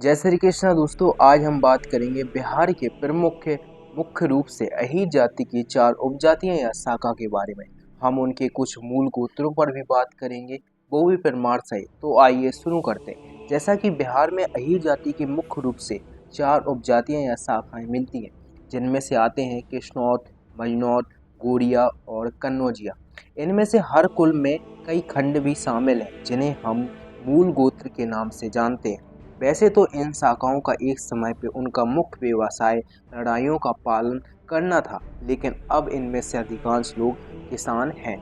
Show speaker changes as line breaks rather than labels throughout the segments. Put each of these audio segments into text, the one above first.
जय श्री कृष्णा दोस्तों, आज हम बात करेंगे बिहार के प्रमुख मुख्य रूप से अहीर जाति की 4 उपजातियां या शाखा के बारे में। हम उनके कुछ मूल गोत्रों पर भी बात करेंगे, वो भी प्रमाण सहित। तो आइए शुरू करते हैं। जैसा कि बिहार में अहीर जाति की मुख्य रूप से 4 उपजातियां या शाखाएं मिलती हैं, जिनमें से आते हैं किश्नौत, मजनौत, गोरिया और कन्नौजिया। इनमें से हर कुल में कई खंड भी शामिल हैं, जिन्हें हम मूल गोत्र के नाम से जानते हैं। वैसे तो इन शाखाओं का एक समय पे उनका मुख्य व्यवसाय लड़ाइयों का पालन करना था, लेकिन अब इनमें से अधिकांश लोग किसान हैं।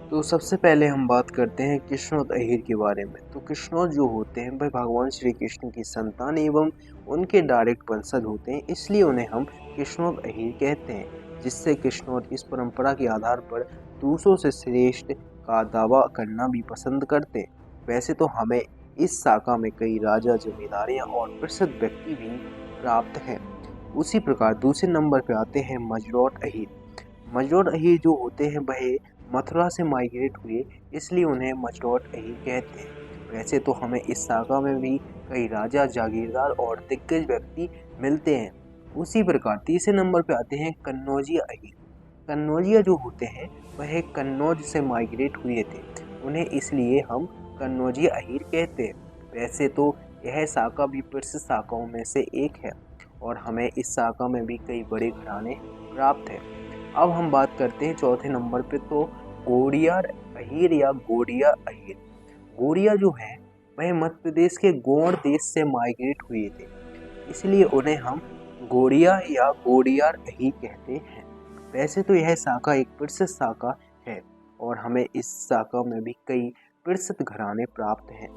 तो सबसे पहले हम बात करते हैं कृष्णोत अहीर के बारे में। तो कृष्णोत जो होते हैं वह भगवान श्री कृष्ण की संतान एवं उनके डायरेक्ट वंशज होते हैं, इसलिए उन्हें हम कृष्णोत अहीर कहते हैं। जिससे कृष्णोत इस परंपरा के आधार पर दूसरों से श्रेष्ठ का दावा करना भी पसंद करते हैं। वैसे तो हमें इस शाखा में कई राजा, जमींदारियां और प्रसिद्ध व्यक्ति भी प्राप्त हैं। उसी प्रकार दूसरे नंबर पे आते हैं मजरोट अहीर। मजरोट अहीर जो होते हैं वह मथुरा से माइग्रेट हुए, इसलिए उन्हें मजरोट अहीर कहते हैं। वैसे तो हमें इस शाखा में भी कई राजा, जागीरदार और दिग्गज व्यक्ति मिलते हैं। उसी प्रकार तीसरे नंबर पे आते हैं कन्नौजिया अहीर। कन्नौजिया जो होते हैं वह कन्नौज से माइग्रेट हुए थे, उन्हें इसलिए हम कन्नौजिया अहीर कहते हैं। वैसे तो यह शाखा भी प्रसिद्ध शाखाओं में से एक है और हमें इस शाखा में भी कई बड़े घराने प्राप्त हैं। अब हम बात करते हैं चौथे नंबर पे, तो गोड़िया अहीर या गोड़िया अहीर। गोड़िया जो है वह मध्य प्रदेश के गोंड देश से माइग्रेट हुए थे, इसलिए उन्हें हम गोड़िया या गोड़ियार अहीर कहते हैं। वैसे तो यह शाखा एक प्रसिद्ध शाखा है और हमें इस शाखा में भी कई प्रसिद्ध घराने प्राप्त हैं।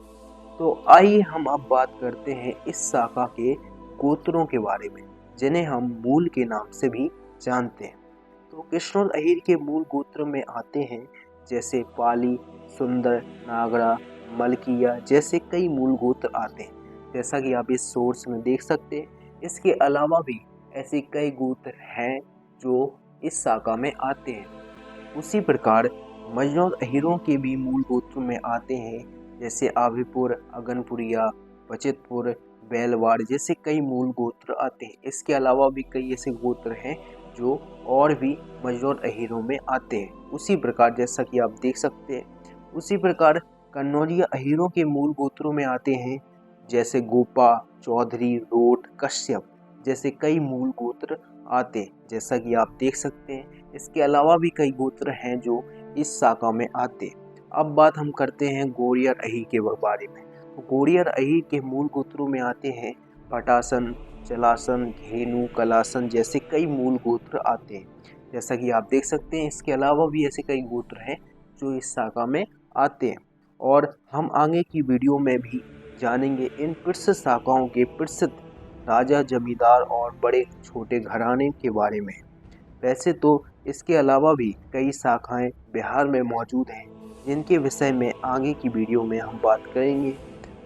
तो आइए हम अब बात करते हैं इस शाखा के गोत्रों के बारे में, जिन्हें हम मूल के नाम से भी जानते हैं। तो कृष्णोत अहीर के मूल गोत्र में आते हैं जैसे पाली, सुंदर, नागरा, मलकिया जैसे कई मूल गोत्र आते हैं, जैसा कि आप इस सोर्स में देख सकते हैं। इसके अलावा भी ऐसे कई गोत्र हैं जो इस शाखा में आते हैं। उसी प्रकार मजनौत अहीरों के भी मूल गोत्र में आते हैं, जैसे आभिपुर, अगनपुरिया, बचितपुर, बेलवाड़ जैसे कई मूल गोत्र आते हैं। इसके अलावा भी कई ऐसे गोत्र हैं जो और भी मजनौत अहीरों में आते हैं। उसी प्रकार जैसा कि आप देख सकते हैं, उसी प्रकार कन्नौजिया अहीरों के मूल गोत्रों में आते हैं जैसे गोपा, चौधरी, रोट, कश्यप जैसे कई मूल गोत्र आते हैं, जैसा कि आप देख सकते हैं। इसके अलावा भी कई गोत्र हैं जो इस शाखा में आते हैं। अब बात हम करते हैं गोरियर अहीर के बारे में। तो गोरियर अहीर के मूल गोत्रों में आते हैं पटासन, चलासन, घेनु, कलासन जैसे कई मूल गोत्र आते हैं, जैसा कि आप देख सकते हैं। इसके अलावा भी ऐसे कई गोत्र हैं जो इस शाखा में आते हैं और हम आगे की वीडियो में भी जानेंगे इन प्रसिद्ध शाखाओं के प्रसिद्ध राजा, जमींदार और बड़े छोटे घराने के बारे में। वैसे तो इसके अलावा भी कई शाखाएं बिहार में मौजूद हैं, जिनके विषय में आगे की वीडियो में हम बात करेंगे।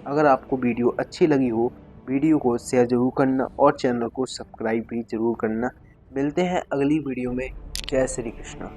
अगर आपको वीडियो अच्छी लगी हो, वीडियो को शेयर जरूर करना और चैनल को सब्सक्राइब भी जरूर करना। मिलते हैं अगली वीडियो में। जय श्री कृष्ण।